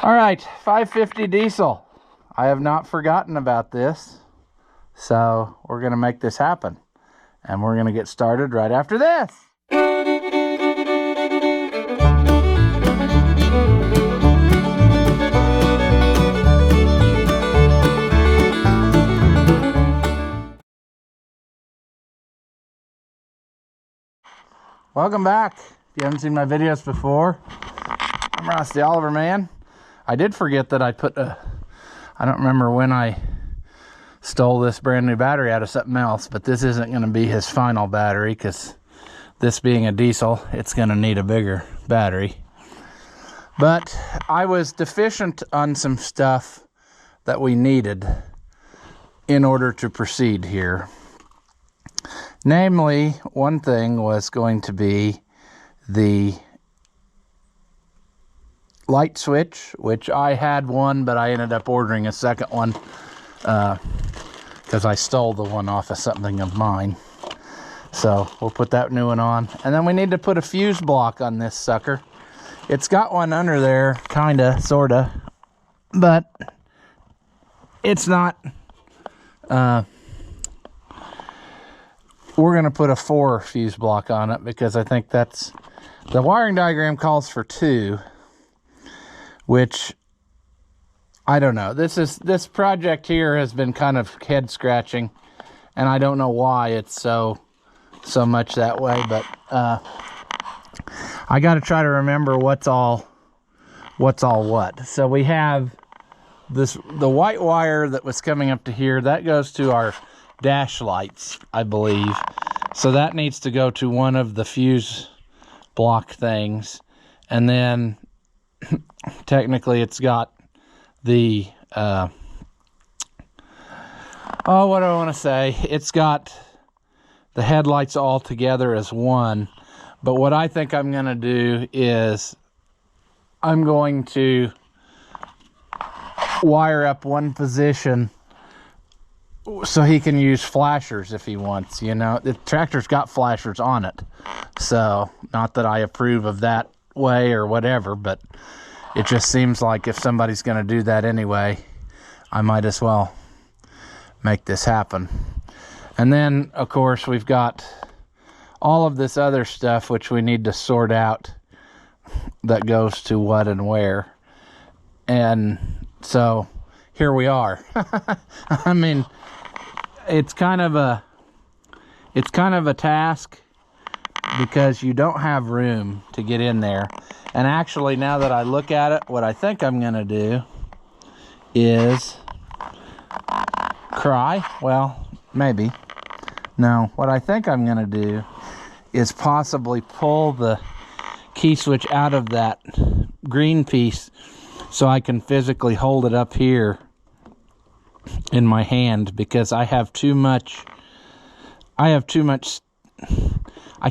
All right, 550 diesel. I have not forgotten about this, so we're going to make this happen, and we're going to get started right after this. Welcome back. If you haven't seen my videos before, I'm Rusty Oliver, man. I did forget that I put I don't remember when I stole this brand new battery out of something else, but this isn't going to be his final battery because this being a diesel, it's going to need a bigger battery. But I was deficient on some stuff that we needed in order to proceed here. Namely, one thing was going to be the light switch, which I had one, but I ended up ordering a second one because I stole the one off of something of mine. So we'll put that new one on. And then we need to put a fuse block on this sucker. It's got one under there, kinda, sorta, but it's not. We're going to put a 4 fuse block on it because I think that's, the wiring diagram calls for 2, which, I don't know. This project here has been kind of head scratching, and I don't know why it's so much that way, but I got to try to remember what's all what. So we have the white wire that was coming up to here, that goes to our dash lights, I believe. So that needs to go to one of the fuse block things, and then technically it's got the what do I want to say, it's got the headlights all together as one. But what I think I'm going to do is I'm going to wire up one position so he can use flashers if he wants. You know, the tractor's got flashers on it, so not that I approve of that way or whatever, but it just seems like if somebody's going to do that anyway, I might as well make this happen. And then of course we've got all of this other stuff which we need to sort out that goes to what and where. And so here we are. I mean, it's kind of a task because you don't have room to get in there. And actually, now that I look at it, what I think I'm going to do is cry. Well, maybe. No, what I think I'm going to do is possibly pull the key switch out of that green piece so I can physically hold it up here in my hand, because I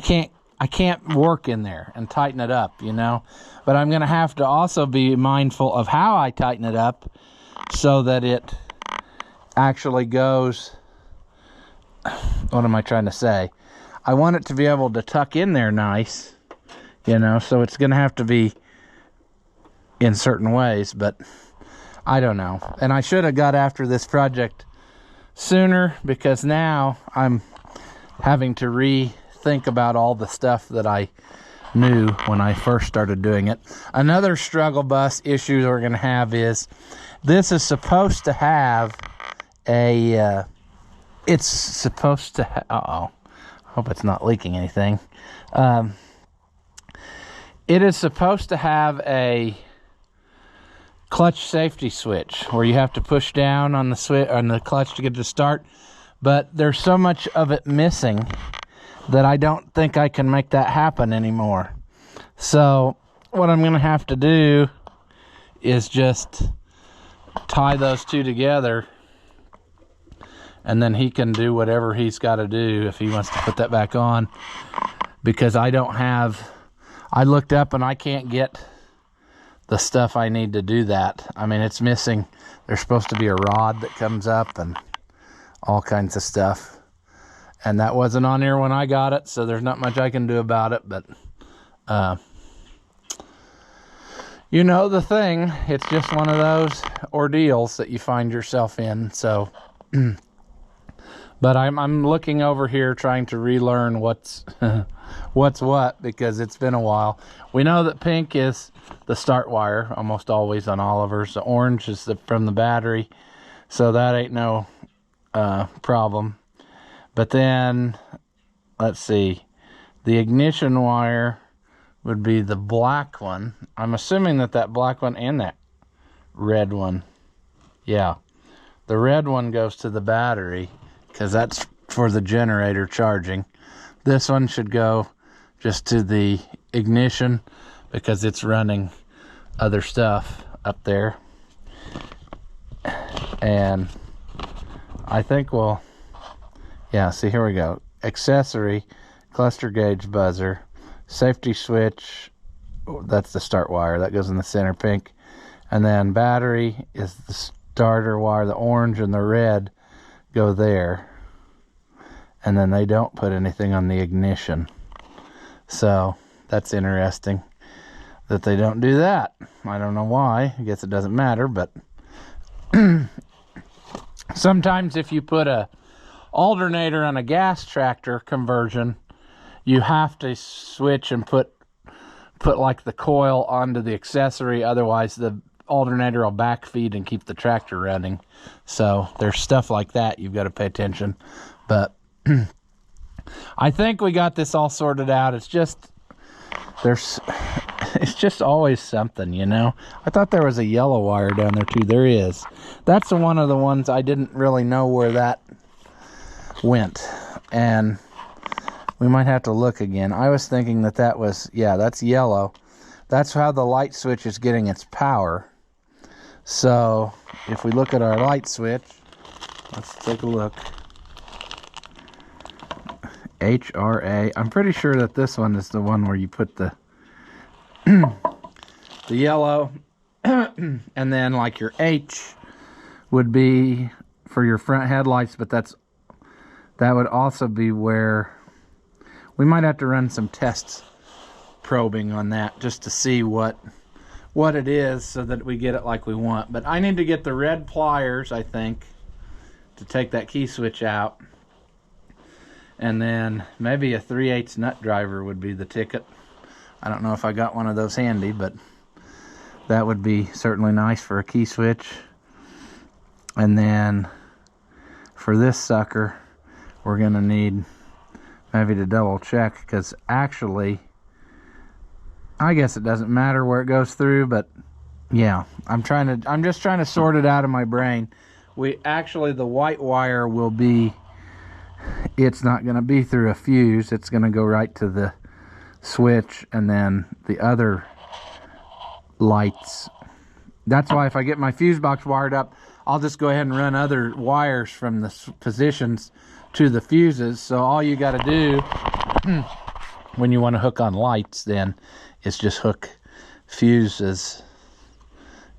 can't work in there and tighten it up, you know. But I'm going to have to also be mindful of how I tighten it up so that it actually goes, what am I trying to say? I want it to be able to tuck in there nice, you know, so it's going to have to be in certain ways, but I don't know. And I should have got after this project sooner, because now I'm having to rethink about all the stuff that I knew when I first started doing it. Another struggle bus issue we're going to have is this is supposed to have a it's supposed to hope it's not leaking anything. It is supposed to have a clutch safety switch where you have to push down on the switch on the clutch to get it to start, but there's so much of it missing that I don't think I can make that happen anymore. So what I'm going to have to do is just tie those two together, and then he can do whatever he's got to do if he wants to put that back on, because I looked up and I can't get the stuff I need to do that. I mean, it's missing. There's supposed to be a rod that comes up and all kinds of stuff, and that wasn't on here when I got it, so there's not much I can do about it. But you know the thing. It's just one of those ordeals that you find yourself in. So, but I'm looking over here trying to relearn what's what's what, because it's been a while. We know that pink is the start wire almost always on Oliver's. The orange is from the battery, so that ain't no problem. But then, let's see, the ignition wire would be the black one. I'm assuming that black one and that red one, yeah, the red one goes to the battery because that's for the generator charging. This one should go just to the ignition because it's running other stuff up there. And I think we'll, yeah, see, here we go. Accessory, cluster gauge buzzer, safety switch, that's the start wire, that goes in the center pink. And then battery is the starter wire, the orange and the red go there. And then they don't put anything on the ignition. So that's interesting that they don't do that. I don't know why. I guess it doesn't matter, but sometimes if you put a alternator on a gas tractor conversion, you have to switch and put like the coil onto the accessory, otherwise the alternator will backfeed and keep the tractor running. So there's stuff like that you've got to pay attention. But I think we got this all sorted out. It's just it's just always something, you know. I thought there was a yellow wire down there too. There is. That's one of the ones I didn't really know where that went, and we might have to look again. I was thinking that was, yeah, that's yellow. That's how the light switch is getting its power. So if we look at our light switch, let's take a look. HRA. I'm pretty sure that this one is the one where you put the the yellow, and then like your H would be for your front headlights, but that would also be where we might have to run some tests probing on that just to see what it is so that we get it like we want. But I need to get the red pliers, I think, to take that key switch out. And then maybe a 3/8 nut driver would be the ticket. I don't know if I got one of those handy, but that would be certainly nice for a key switch. And then for this sucker, we're gonna need maybe to double check, because actually, I guess it doesn't matter where it goes through, but yeah, I'm just trying to sort it out of my brain. The white wire will be, it's not going to be through a fuse. It's going to go right to the switch, and then the other lights. That's why if I get my fuse box wired up, I'll just go ahead and run other wires from the positions to the fuses. So all you got to do when you want to hook on lights then is just hook fuses.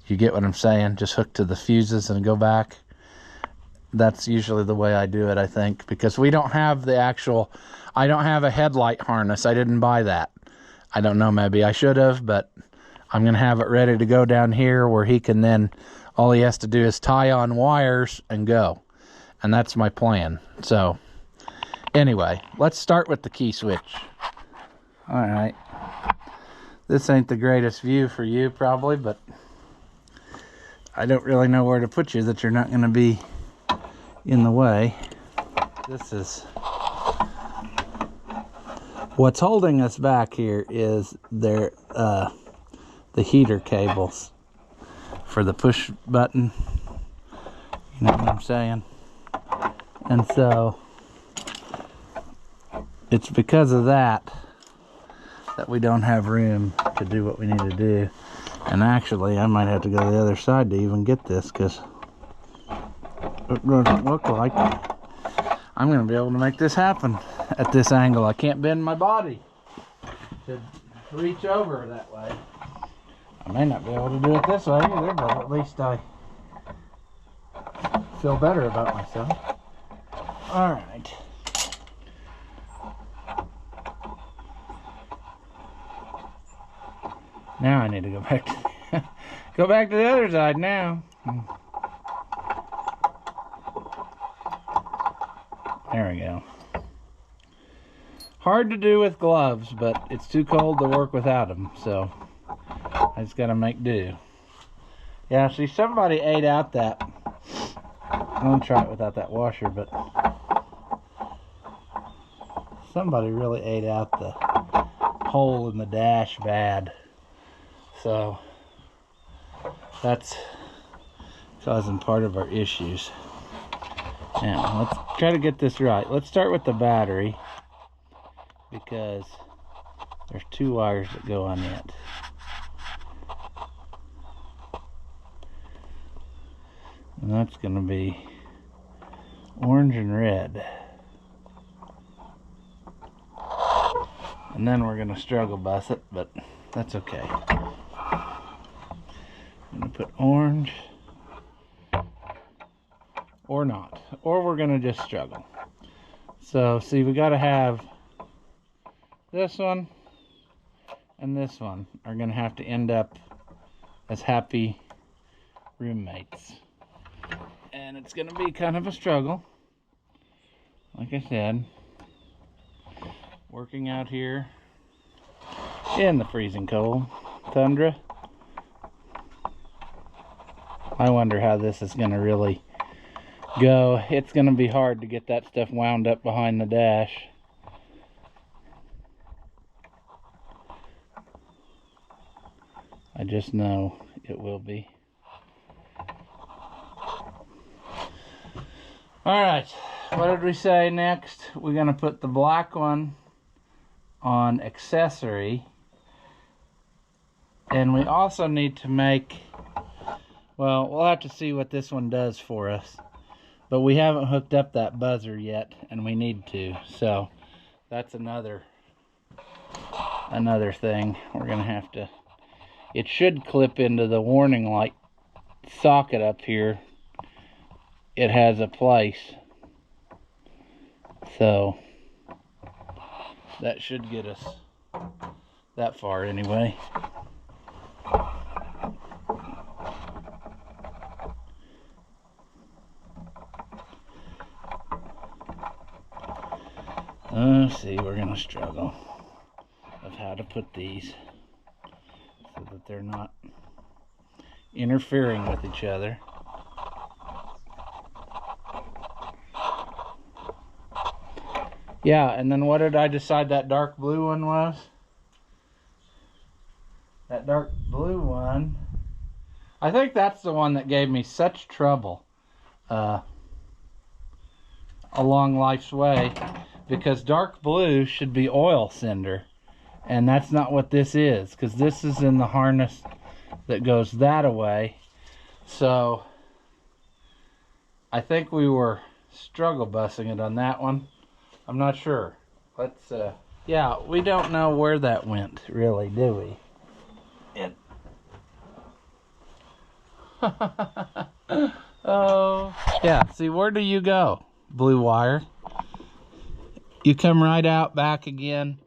You get what I'm saying? Just hook to the fuses and go back. That's usually the way I do it, I think, because we don't have the actual, I don't have a headlight harness. I didn't buy that. I don't know, maybe I should have, but I'm going to have it ready to go down here where he can then, all he has to do is tie on wires and go. And that's my plan. So anyway, let's start with the key switch. All right. This ain't the greatest view for you probably, but I don't really know where to put you that you're not going to be in the way. This is what's holding us back here is the heater cables for the push button. You know what I'm saying? And so it's because of that we don't have room to do what we need to do. And actually, I might have to go to the other side to even get this, because it doesn't look like I'm going to be able to make this happen at this angle. I can't bend my body to reach over that way. I may not be able to do it this way either, but at least I feel better about myself. All right. Now I need to go back to Go back to the other side now. There we go. Hard to do with gloves, but it's too cold to work without them, so I just gotta make do. Yeah, see, somebody ate out that. I'm gonna try it without that washer, but somebody really ate out the hole in the dash bad. So that's causing part of our issues. Now, let's try to get this right. Let's start with the battery, because there's 2 wires that go on it. And that's going to be orange and red. And then we're going to struggle bus it, but that's okay. I'm going to put orange, or not, or we're going to just struggle. So see, we got to have this one and this one are going to have to end up as happy roommates. And it's going to be kind of a struggle. Like I said, working out here in the freezing cold tundra. I wonder how this is going to really go. It's going to be hard to get that stuff wound up behind the dash. I just know it will be. Alright, what did we say next? We're going to put the black one on accessory. And we also need to make, well, we'll have to see what this one does for us. But we haven't hooked up that buzzer yet, and we need to. So that's another thing. We're going to have to, it should clip into the warning light socket up here. It has a place. So that should get us that far anyway. Let's see, we're going to struggle of how to put these so that they're not interfering with each other. Yeah, and then what did I decide that dark blue one was? That dark blue one, I think that's the one that gave me such trouble along life's way, because dark blue should be oil cinder, and that's not what this is, because this is in the harness that goes that away. So I think we were struggle busing it on that one. I'm not sure. Let's yeah, we don't know where that went really, do we? Oh yeah, see, where do you go, blue wire? You come right out back again.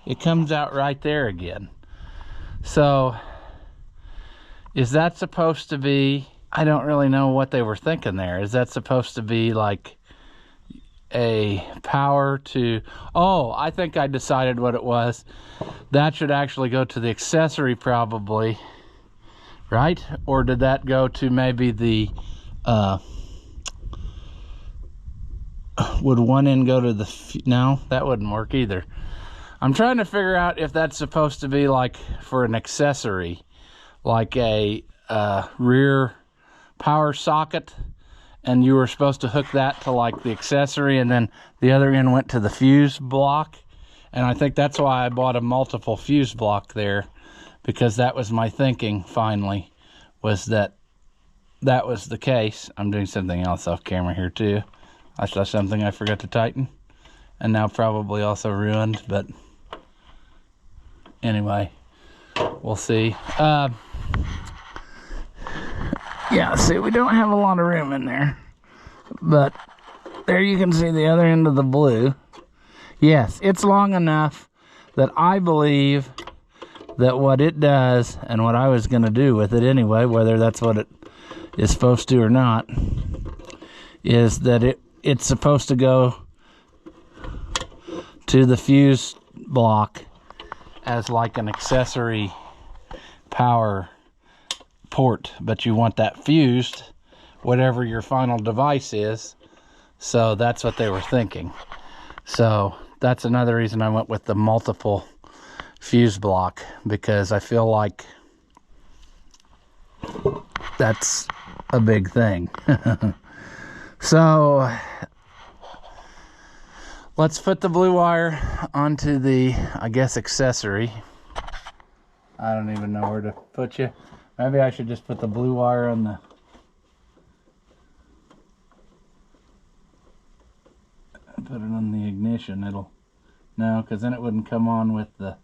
It comes out right there again. So is that supposed to be, I don't really know what they were thinking there. Is that supposed to be like a power to, oh, I think I decided what it was. That should actually go to the accessory probably, right? Or did that go to maybe the would one end go to the, no, that wouldn't work either. I'm trying to figure out if that's supposed to be like for an accessory, like a rear power socket, and you were supposed to hook that to like the accessory, and then the other end went to the fuse block. And I think that's why I bought a multiple fuse block there, because that was my thinking finally, was that that was the case. I'm doing something else off camera here too. I saw something I forgot to tighten, and now probably also ruined, but anyway, we'll see. Yeah, see, we don't have a lot of room in there, but there you can see the other end of the blue. Yes, it's long enough that I believe that what it does, and what I was going to do with it anyway, whether that's what it is supposed to or not, is that it's supposed to go to the fuse block as like an accessory power port, but you want that fused, whatever your final device is. So that's what they were thinking. So that's another reason I went with the multiple fuse block, because I feel like that's a big thing. So let's put the blue wire onto the, I guess, accessory. I don't even know where to put you. Maybe I should just put the blue wire on the... Put it on the ignition. It'll... No, because then it wouldn't come on with the...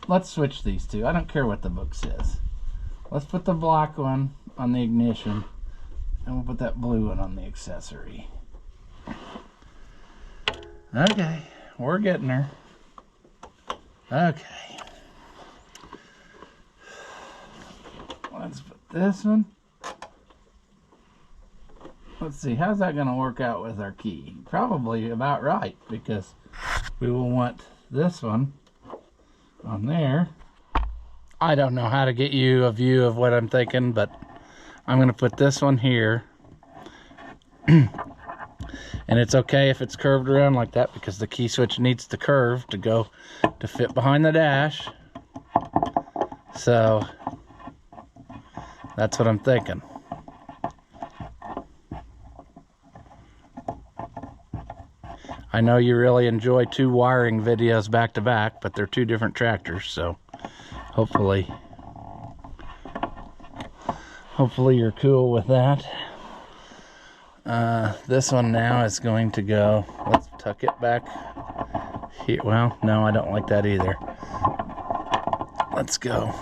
Let's switch these two. I don't care what the book says. Let's put the black one on the ignition, and we'll put that blue one on the accessory. Okay, we're getting there. Okay. Let's put this one. Let's see, how's that going to work out with our key? Probably about right, because we will want this one on there. I don't know how to get you a view of what I'm thinking, but I'm going to put this one here. And it's okay if it's curved around like that, because the key switch needs to curve to fit behind the dash. So that's what I'm thinking. I know you really enjoy two wiring videos back to back, but they're two different tractors, so hopefully you're cool with that. This one now is going to go, let's tuck it back here. Well, no, I don't like that either. Let's go.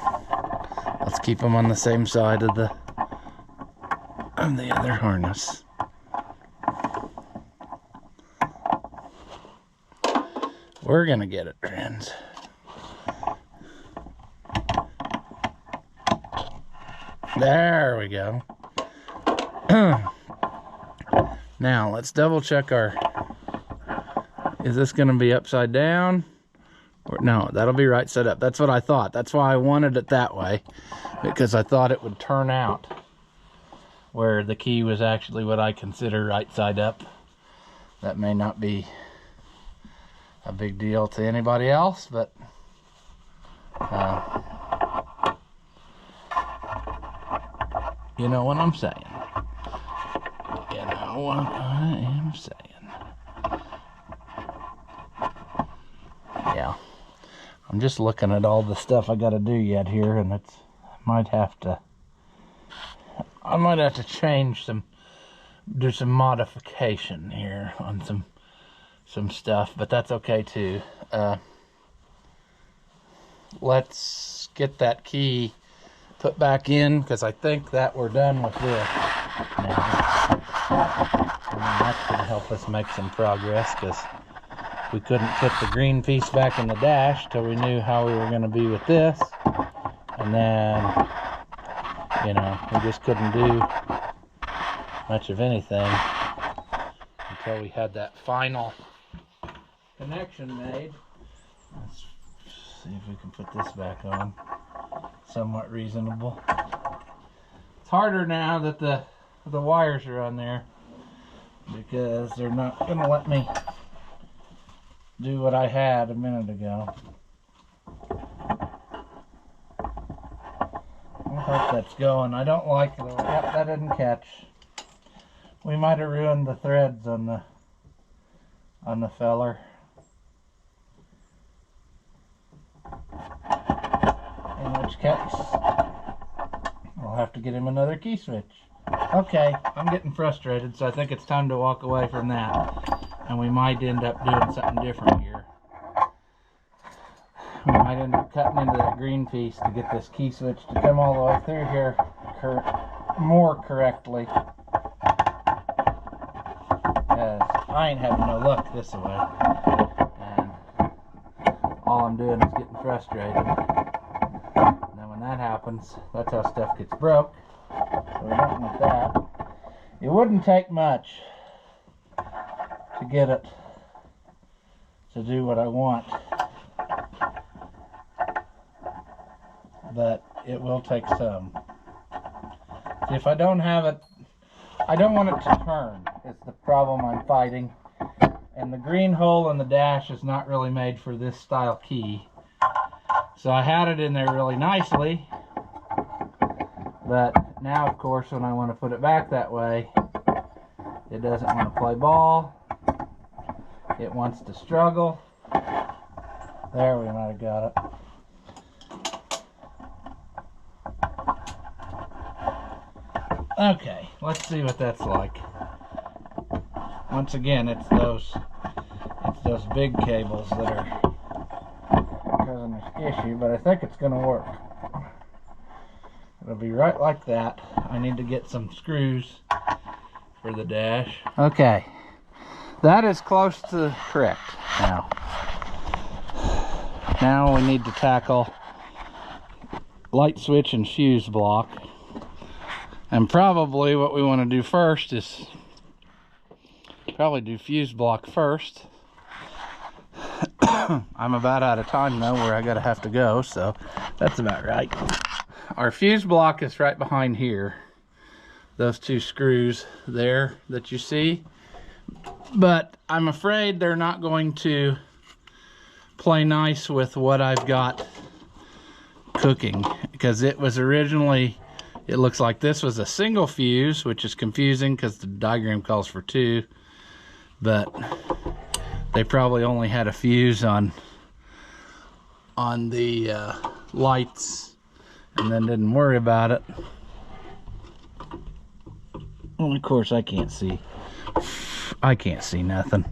Let's keep them on the same side of the other harness. We're gonna get it, friends. There we go. Now let's double check our, is this gonna be upside down? Or no, that'll be right side up. That's what I thought. That's why I wanted it that way, because I thought it would turn out where the key was actually what I consider right side up. That may not be a big deal to anybody else, but you know what I'm saying. You know what I am saying. Yeah, I'm just looking at all the stuff I got to do yet here, and I might have to change do some modification here on some stuff, but that's okay too. Let's get that key put back in, because I think that we're done with this now. And that's going to help us make some progress, because we couldn't put the green piece back in the dash till we knew how we were going to be with this. And then, you know, we just couldn't do much of anything until we had that final connection made. Let's see if we can put this back on. Somewhat reasonable. It's harder now that the wires are on there, because they're not going to let me do what I had a minute ago. I hope that's going. I don't like it. Yep, that didn't catch. We might have ruined the threads on the feller. In which case, I'll have to get him another key switch. Okay, I'm getting frustrated, so I think it's time to walk away from that. And we might end up doing something different here. We might end up cutting into that green piece to get this key switch to come all the way through here more correctly. Because I ain't having no luck this way. And all I'm doing is getting frustrated. And then when that happens, that's how stuff gets broke. So we don't want that. It wouldn't take much to get it to do what I want, but it will take some. See, if I don't have it, I don't want it to turn. It's the problem I'm fighting. And the green hole in the dash is not really made for this style key. So I had it in there really nicely, but now of course when I want to put it back that way, it doesn't want to play ball. It wants to struggle. There, we might have got it. Okay, let's see what that's like. Once again, it's those big cables that are causing this issue, but I think it's going to work. It'll be right like that. I need to get some screws for the dash. Okay, that is close to correct now. Now we need to tackle light switch and fuse block. And probably what we want to do first is probably do fuse block first. I'm about out of time though, where I gotta have to go, so that's about right. Our fuse block is right behind here. Those two screws there that you see. But I'm afraid they're not going to play nice with what I've got cooking, because it was originally, it looks like this was a single fuse, which is confusing because the diagram calls for two, but they probably only had a fuse on the lights and then didn't worry about it. Well, of course I can't see nothing.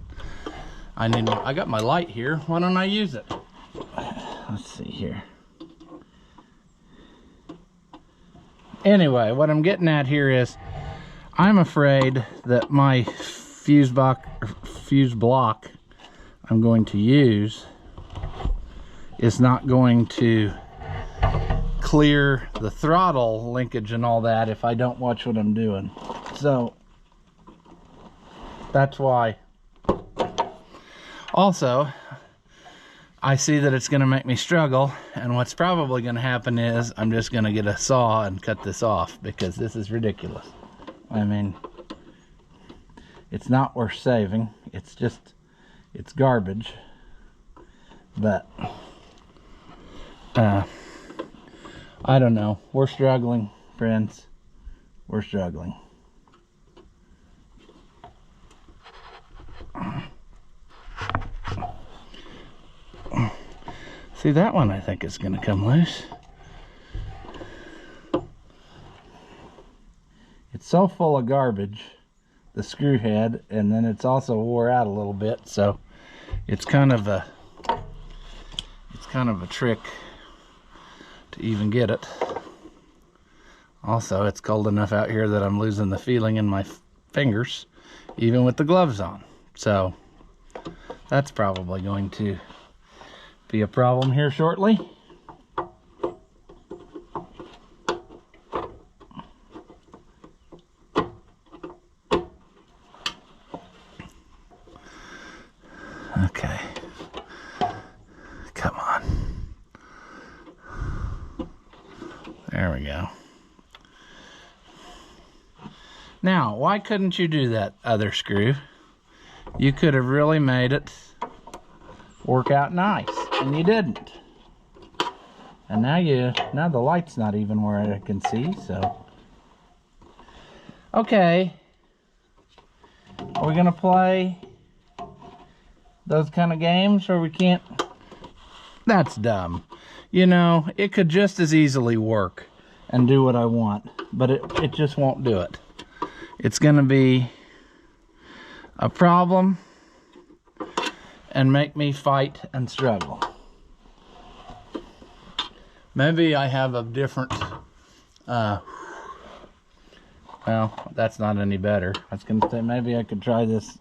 I got my light here. Why don't I use it? Let's see here. Anyway, what I'm getting at here is I'm afraid that my fuse block I'm going to use is not going to clear the throttle linkage and all that if I don't watch what I'm doing. So that's why. Also, I see that it's going to make me struggle, and what's probably going to happen is I'm just going to get a saw and cut this off, because this is ridiculous. I mean, it's not worth saving. It's garbage. But I don't know. We're struggling, friends. We're struggling. See, that one I think is going to come loose. It's so full of garbage, the screw head, and then it's also wore out a little bit, so it's kind of a trick to even get it. Also, it's cold enough out here that I'm losing the feeling in my fingers, even with the gloves on. So that's probably going to be a problem here shortly. Okay, come on. There we go. Now, why couldn't you do that other screw? You could have really made it work out nice, and you didn't. And now the light's not even where I can see, so. Okay. Are we gonna play those kind of games where we can't? That's dumb. You know, it could just as easily work and do what I want, but it just won't do it. It's gonna be a problem and make me fight and struggle. Maybe I have a different, well, that's not any better. I was gonna say maybe I could try this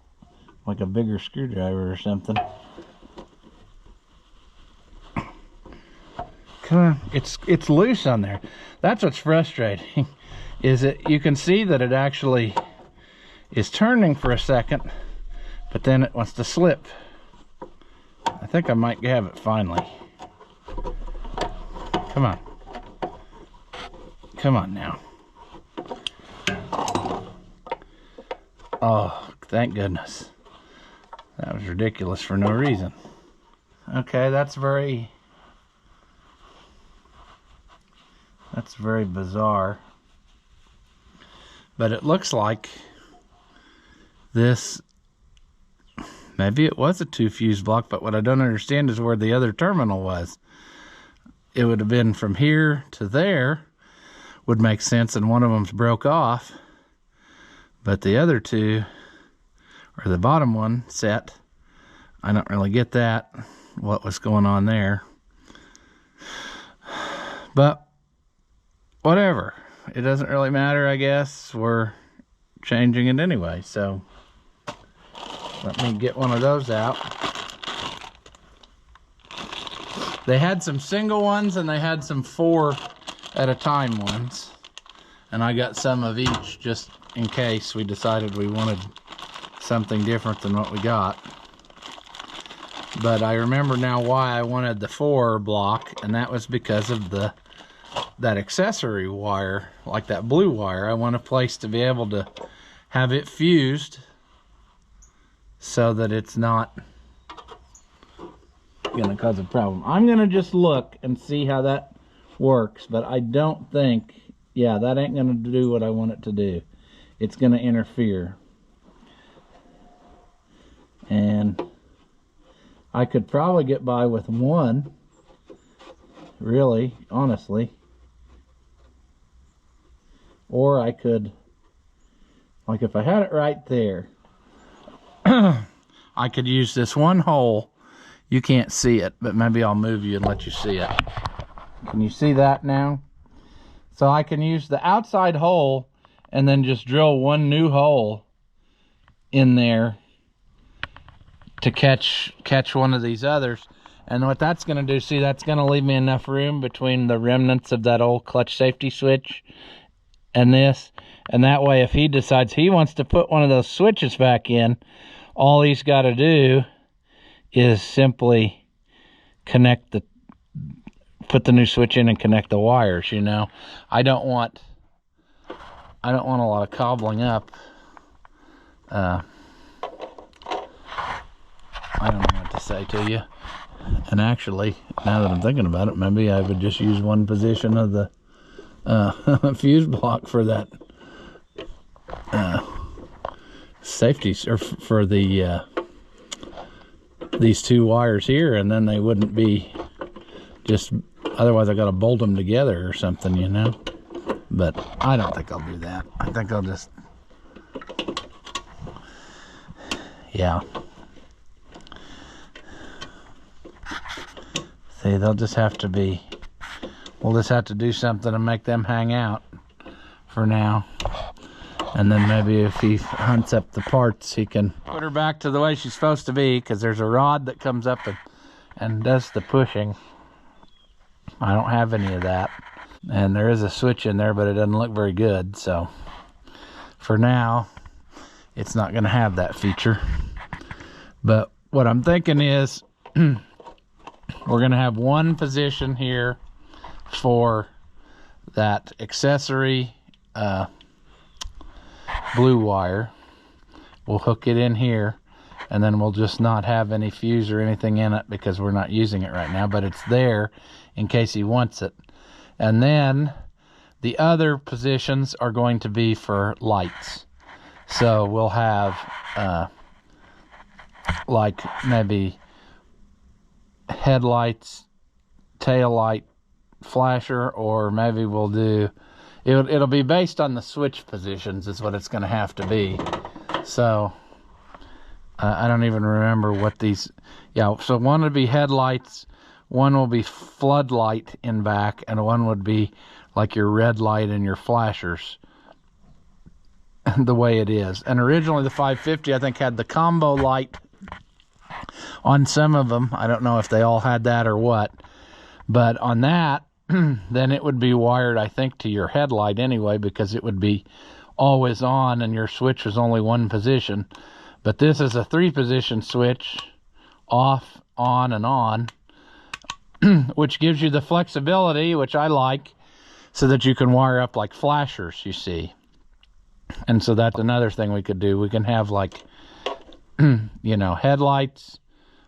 like a bigger screwdriver or something. Come on, it's loose on there. That's what's frustrating, is that you can see that it actually is turning for a second, but then it wants to slip. I think I might have it finally. Come on. Come on now. Oh, thank goodness. That was ridiculous for no reason. Okay, that's very bizarre. But it looks like this, maybe it was a 2 fuse block, but what I don't understand is where the other terminal was. It would have been from here to there, would make sense, and one of them's broke off. But the other two, or the bottom one set, I don't really get that, what was going on there. But whatever, it doesn't really matter, I guess. We're changing it anyway, so let me get one of those out. They had some single ones and they had some 4 at a time ones, and I got some of each just in case we decided we wanted something different than what we got. But I remember now why I wanted the 4 block, and that was because of that accessory wire, like that blue wire. I want a place to be able to have it fused so that it's not gonna cause a problem. I'm gonna just look and see how that works, but I don't think, yeah, that ain't gonna do what I want it to do. It's gonna interfere. And I could probably get by with one, really, honestly. Or I could, like if I had it right there, I could use this one hole. You can't see it, but maybe I'll move you and let you see it. Can you see that now? So I can use the outside hole and then just drill one new hole in there to catch one of these others. And what that's going to do, see, that's going to leave me enough room between the remnants of that old clutch safety switch and this. And that way, if he decides he wants to put one of those switches back in, all he's got to do is simply put the new switch in and connect the wires, you know. I don't want a lot of cobbling up. I don't know what to say to you. And actually, now that I'm thinking about it, maybe I would just use one position of the fuse block for that safety, or for the these 2 wires here, and then they wouldn't be just, otherwise I gotta bolt them together or something, you know. But I don't think I'll do that. I think I'll just, yeah. See, they'll just have to be, we'll just have to do something to make them hang out for now. And then maybe if he hunts up the parts, he can put her back to the way she's supposed to be, because there's a rod that comes up and does the pushing. I don't have any of that. And there is a switch in there, but it doesn't look very good. So for now, it's not going to have that feature. But what I'm thinking is we're going to have one position here for that accessory blue wire. We'll hook it in here, and then we'll just not have any fuse or anything in it because we're not using it right now, but it's there in case he wants it. And then the other positions are going to be for lights. So we'll have like maybe headlights, tail light, flasher, or maybe we'll do, it'll be based on the switch positions is what it's going to have to be. So I don't even remember what these, yeah, so one would be headlights, one will be floodlight in back, and one would be like your red light and your flashers, the way it is. And originally the 550 I think had the combo light on some of them. I don't know if they all had that or what, But on that, then it would be wired, I think, to your headlight anyway, because it would be always on and your switch was only one position. But this is a 3-position switch, off, on, and on, which gives you the flexibility, which I like, so that you can wire up like flashers, you see. And so that's another thing we could do. We can have like, you know, headlights,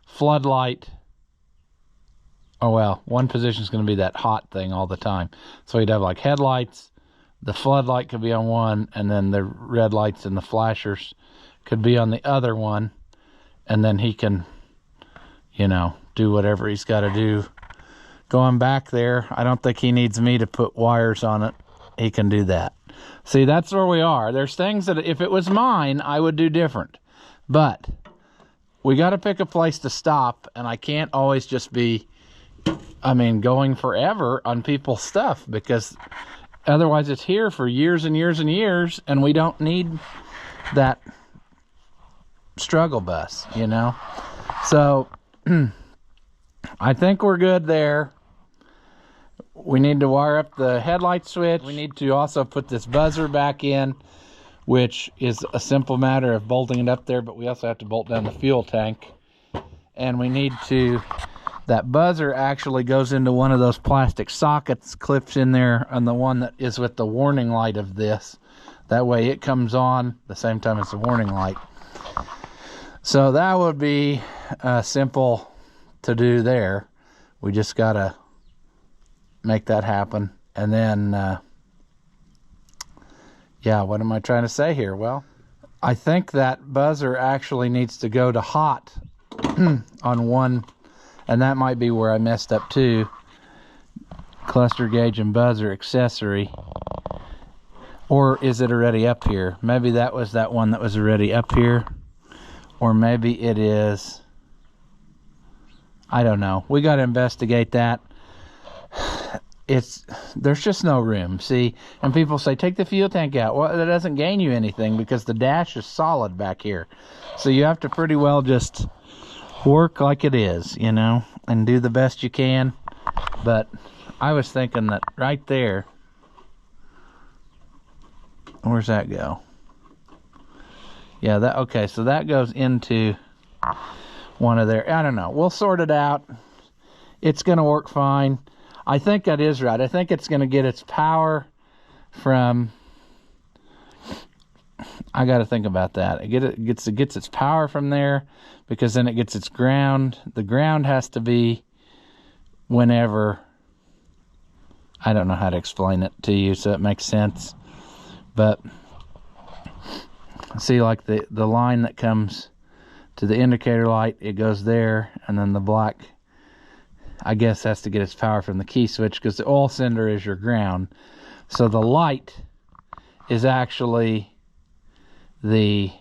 floodlight. Oh, well, one position is going to be that hot thing all the time. So you'd have like headlights, the floodlight could be on one, and then the red lights and the flashers could be on the other one. And then he can, you know, do whatever he's got to do. Going back there, I don't think he needs me to put wires on it. He can do that. See, that's where we are. There's things that if it was mine, I would do different. But we got to pick a place to stop, and I can't always just be, I mean, going forever on people's stuff, because otherwise it's here for years and years and years, and we don't need that struggle bus, you know? So I think we're good there. We need to wire up the headlight switch. We need to also put this buzzer back in, which is a simple matter of bolting it up there, but we also have to bolt down the fuel tank. And we need to, that buzzer actually goes into one of those plastic sockets, clips in there on the one that is with the warning light of this. That way it comes on the same time as the warning light. So that would be simple to do there. We just gotta make that happen. And then yeah, what am I trying to say here? Well, I think that buzzer actually needs to go to hot on one, and that might be where I messed up too. Cluster gauge and buzzer accessory. Or is it already up here? Maybe that was that one that was already up here. Or maybe it is, I don't know. We got to investigate that. There's just no room, see? And people say, take the fuel tank out. Well, that doesn't gain you anything because the dash is solid back here. So you have to pretty well just work like it is, you know, and do the best you can. But I was thinking that right there, where's that go? Yeah, that, okay, so that goes into one of their, I don't know. We'll sort it out. It's going to work fine. I think that is right. I think it's going to get its power from, I got to think about that. It gets its power from there, because then it gets its ground. The ground has to be whenever, I don't know how to explain it to you so it makes sense. But see, like the line that comes to the indicator light, it goes there, and then the black, I guess, has to get its power from the key switch, because the oil sender is your ground. So the light is actually the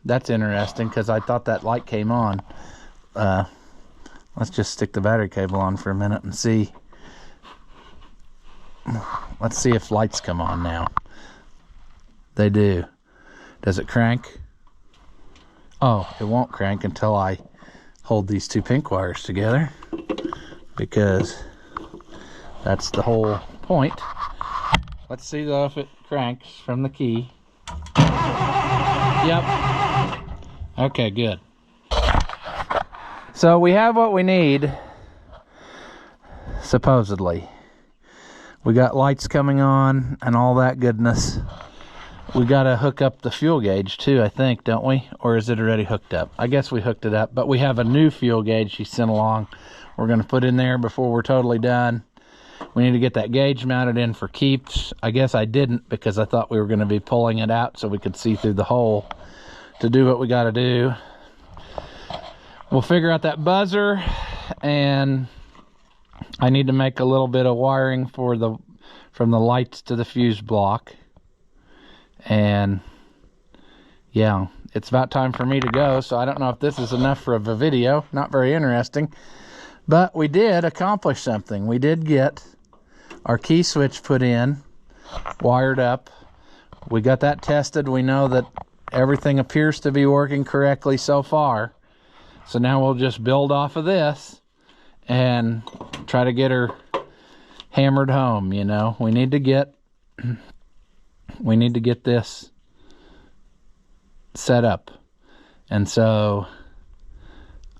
that's interesting, because I thought that light came on. Let's just stick the battery cable on for a minute and see. Let's see if lights come on now. They do. Does it crank? Oh, it won't crank until I hold these two pink wires together, because that's the whole point. Let's see though if it cranks from the key. Yep. Okay, good. So we have what we need, supposedly. We got lights coming on and all that goodness. We got to hook up the fuel gauge too, I think, don't we? Or is it already hooked up? I guess we hooked it up, but we have a new fuel gauge she sent along. We're going to put in there before we're totally done. We need to get that gauge mounted in for keeps. I guess I didn't, because I thought we were going to be pulling it out so we could see through the hole to do what we got to do. We'll figure out that buzzer, and I need to make a little bit of wiring for from the lights to the fuse block. And yeah, it's about time for me to go, so I don't know if this is enough for a video. Not very interesting, but we did accomplish something. We did get our key switch put in, wired up. We got that tested. We know that everything appears to be working correctly so far. So now we'll just build off of this and try to get her hammered home, you know. We need to get this set up. And so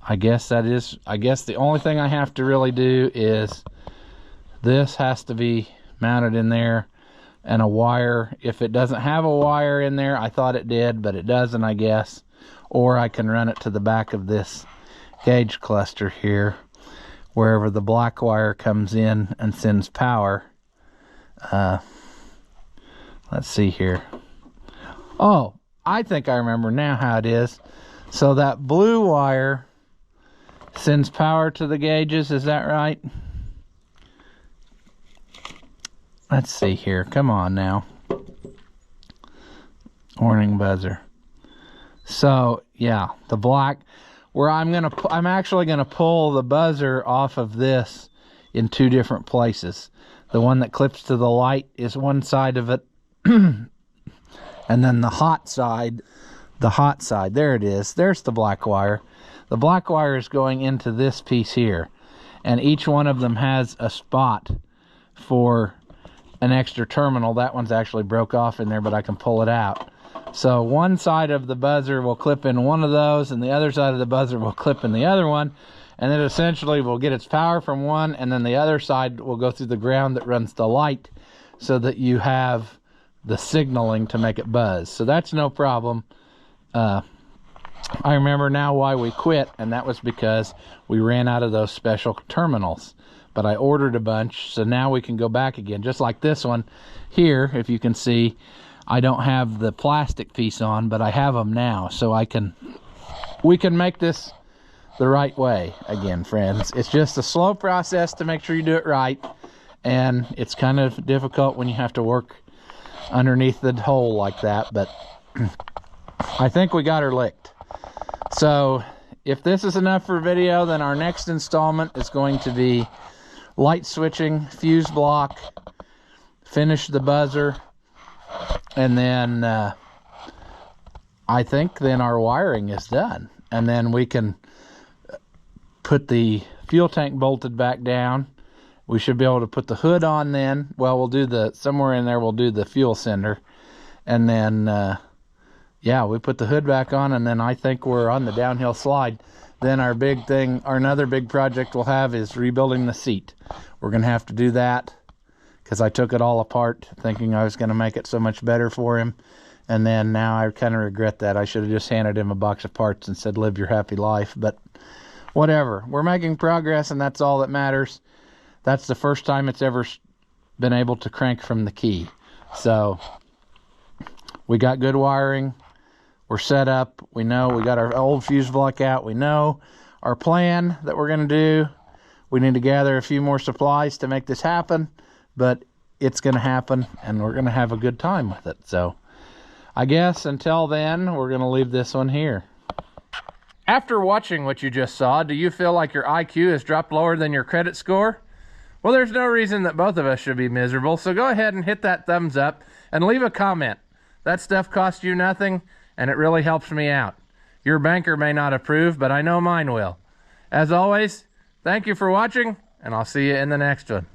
I guess the only thing I have to really do is this has to be mounted in there, and a wire. If it doesn't have a wire in there, I thought it did, but it doesn't, I guess. Or I can run it to the back of this gauge cluster here, wherever the black wire comes in and sends power. Let's see here. Oh, I think I remember now how it is. So that blue wire sends power to the gauges, is that right? Let's see here. Come on now. Warning buzzer. So, yeah, the black, where I'm actually gonna pull the buzzer off of this in two different places. The one that clips to the light is one side of it, and then the hot side, there it is. There's the black wire. The black wire is going into this piece here, and each one of them has a spot for an extra terminal. That one's actually broke off in there, but I can pull it out. So one side of the buzzer will clip in one of those, and the other side of the buzzer will clip in the other one, and then essentially will get its power from one, and then the other side will go through the ground that runs the light, so that you have the signaling to make it buzz. So that's no problem. I remember now why we quit, and that was because we ran out of those special terminals. But I ordered a bunch, so now we can go back again. Just like this one here, if you can see, I don't have the plastic piece on, but I have them now, so we can make this the right way again, friends. It's just a slow process to make sure you do it right, and it's kind of difficult when you have to work underneath the hole like that, but I think we got her licked. So if this is enough for video, then our next installment is going to be light switching, fuse block, finish the buzzer, and then I think then our wiring is done, and then we can put the fuel tank bolted back down. We should be able to put the hood on then. Well, we'll do somewhere in there we'll do the fuel sender, and then yeah, we put the hood back on, and then I think we're on the downhill slide. Then our another big project we'll have is rebuilding the seat. We're gonna have to do that because I took it all apart thinking I was gonna make it so much better for him, and then now I kind of regret that. I should have just handed him a box of parts and said, live your happy life, but whatever. We're making progress, and that's all that matters. That's the first time it's ever been able to crank from the key. So we got good wiring. We're set up. We know we got our old fuse block out. We know our plan that we're going to do. We need to gather a few more supplies to make this happen, but it's going to happen, and we're going to have a good time with it. So I guess until then, we're going to leave this one here. After watching what you just saw, do you feel like your IQ has dropped lower than your credit score? Well, there's no reason that both of us should be miserable, so go ahead and hit that thumbs up and leave a comment. That stuff costs you nothing, and it really helps me out. Your banker may not approve, but I know mine will. As always, thank you for watching, and I'll see you in the next one.